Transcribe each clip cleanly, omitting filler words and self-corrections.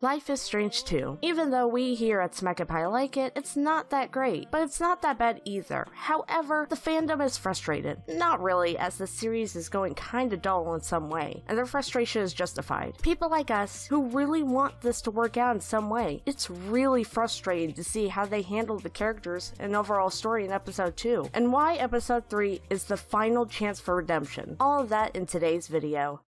Life is Strange 2. Even though we here at SmackNPie like it, it's not that great, but it's not that bad either. However, the fandom is frustrated. Not really, as the series is going kinda dull in some way, and their frustration is justified. People like us, who really want this to work out in some way, it's really frustrating to see how they handle the characters and overall story in episode 2, and why episode 3 is the final chance for redemption. All of that in today's video.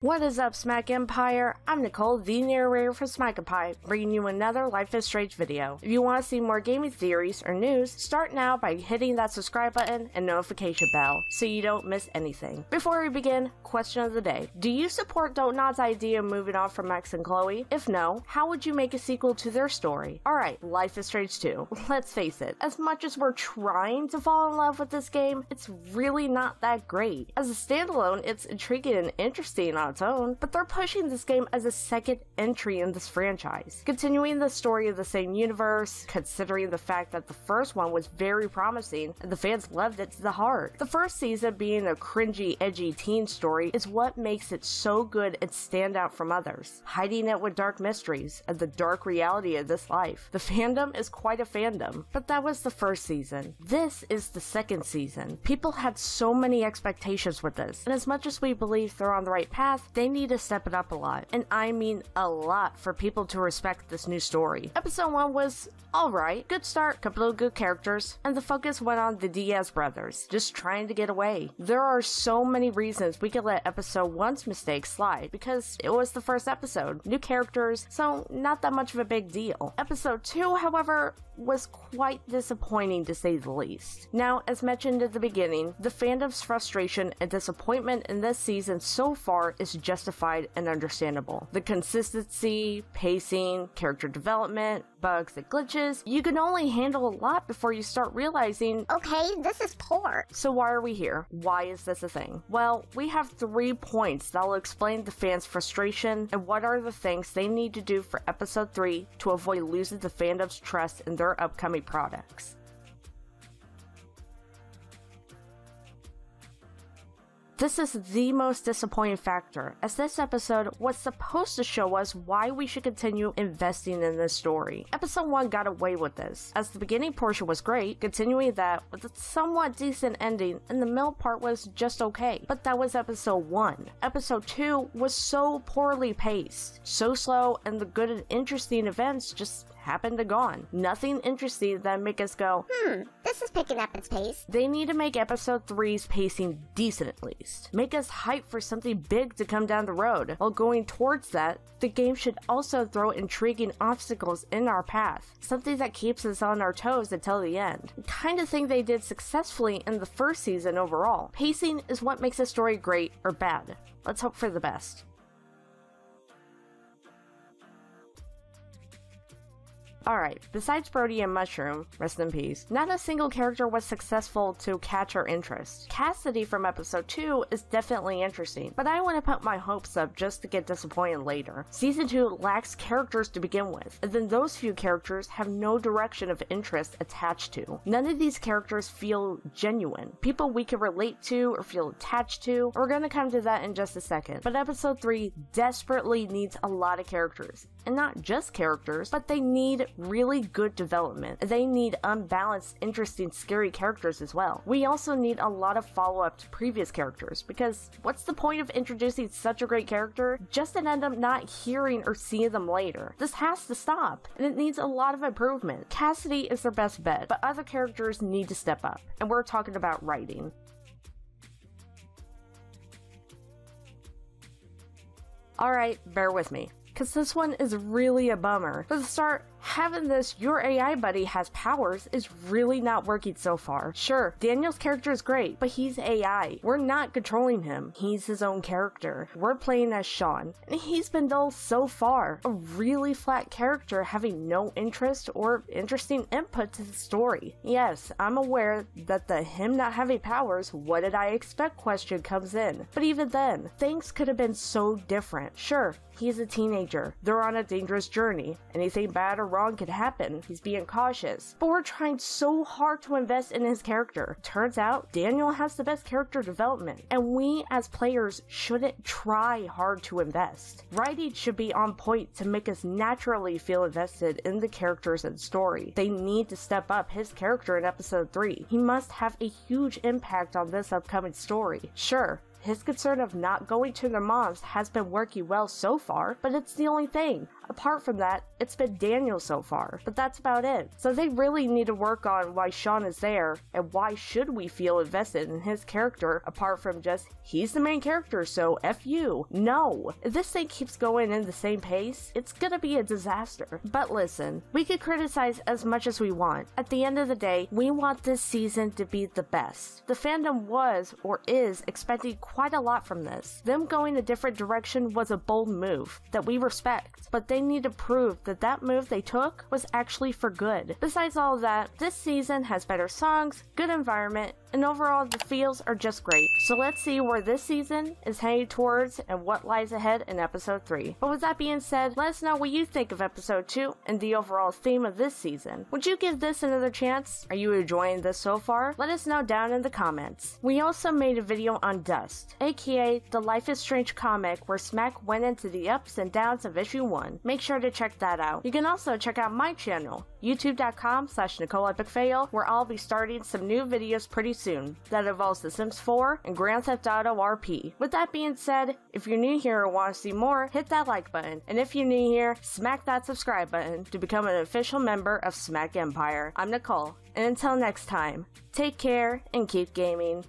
What is up, SmackNPie? I'm Nicole, the narrator for SmackNPie, bringing you another Life is Strange video. If you want to see more gaming theories or news, start now by hitting that subscribe button and notification bell so you don't miss anything. Before we begin, question of the day. Do you support Dontnod's idea of moving on from Max and Chloe? If no, how would you make a sequel to their story? Alright, Life is Strange 2. Let's face it, as much as we're trying to fall in love with this game, it's really not that great. As a standalone, it's intriguing and interesting on its own, but they're pushing this game as a second entry in this franchise, continuing the story of the same universe, considering the fact that the first one was very promising and the fans loved it to the heart. The first season being a cringy, edgy teen story is what makes it so good and stand out from others, hiding it with dark mysteries and the dark reality of this life. The fandom is quite a fandom, but that was the first season. This is the second season. People had so many expectations with this, and as much as we believe they're on the right path, they need to step it up a lot, and I mean a lot, for people to respect this new story. Episode 1 was alright, good start, couple of good characters, and the focus went on the Diaz brothers, just trying to get away. There are so many reasons we could let episode 1's mistakes slide, because it was the first episode, new characters, so not that much of a big deal. Episode 2, however, was quite disappointing to say the least. Now, as mentioned at the beginning, the fandom's frustration and disappointment in this season so far is justified and understandable. The consistency, pacing, character development, bugs and glitches, you can only handle a lot before you start realizing, okay, this is poor. So why are we here? Why is this a thing? Well, we have 3 points that will explain the fans' frustration and what are the things they need to do for episode 3 to avoid losing the fandom's trust in their upcoming products. This is the most disappointing factor, as this episode was supposed to show us why we should continue investing in this story. Episode 1 got away with this, as the beginning portion was great, continuing that with a somewhat decent ending, and the middle part was just okay. But that was episode 1. Episode 2 was so poorly paced, so slow, and the good and interesting events just happened to gone. Nothing interesting that make us go, this is picking up its pace. They need to make episode 3's pacing decent at least. Make us hype for something big to come down the road. While going towards that, the game should also throw intriguing obstacles in our path, something that keeps us on our toes until the end. The kind of thing they did successfully in the first season overall. Pacing is what makes a story great or bad. Let's hope for the best. Alright, besides Brody and Mushroom, rest in peace, not a single character was successful to catch our interest. Cassidy from episode 2 is definitely interesting, but I want to put my hopes up just to get disappointed later. Season 2 lacks characters to begin with, and then those few characters have no direction of interest attached to. None of these characters feel genuine, people we can relate to or feel attached to. We're gonna come to that in just a second, but episode 3 desperately needs a lot of characters. And not just characters, but they need really good development. They need unbalanced, interesting, scary characters as well. We also need a lot of follow-up to previous characters, because what's the point of introducing such a great character just to end up not hearing or seeing them later? This has to stop, and it needs a lot of improvement. Cassidy is their best bet, but other characters need to step up, and we're talking about writing. Alright, bear with me, because this one is really a bummer. For the start, having this your AI buddy has powers is really not working so far. Sure, Daniel's character is great, but he's AI. We're not controlling him. He's his own character. We're playing as Sean, and he's been dull so far. A really flat character having no interest or interesting input to the story. Yes, I'm aware that the him not having powers, what did I expect question comes in. But even then, things could have been so different. Sure, he's a teenager. They're on a dangerous journey. Anything bad or wrong could happen. He's being cautious. But we're trying so hard to invest in his character. Turns out, Daniel has the best character development, and we as players shouldn't try hard to invest. Writing should be on point to make us naturally feel invested in the characters and story. They need to step up his character in episode 3. He must have a huge impact on this upcoming story. Sure, his concern of not going to their moms has been working well so far, but it's the only thing. Apart from that, it's been Daniel so far, but that's about it. So they really need to work on why Sean is there, and why should we feel invested in his character apart from just, he's the main character, so F you. No! If this thing keeps going in the same pace, it's gonna be a disaster. But listen, we could criticize as much as we want. At the end of the day, we want this season to be the best. The fandom was, or is, expecting quite a lot from this. Them going a different direction was a bold move that we respect, but they need to prove that that move they took was actually for good. Besides all of that, this season has better songs, good environment, and overall the feels are just great. So let's see where this season is heading towards and what lies ahead in episode 3. But with that being said, let us know what you think of episode 2 and the overall theme of this season. Would you give this another chance? Are you enjoying this so far? Let us know down in the comments. We also made a video on Dust, aka the Life is Strange comic where Smack went into the ups and downs of issue 1. Make sure to check that out. You can also check out my channel, youtube.com/NicoleEpicFail, where I'll be starting some new videos pretty soon that involves The Sims 4 and Grand Theft Auto RP. With that being said, if you're new here or want to see more, hit that like button, and if you're new here, smack that subscribe button to become an official member of SmackNPie. I'm Nicole, and until next time, take care and keep gaming.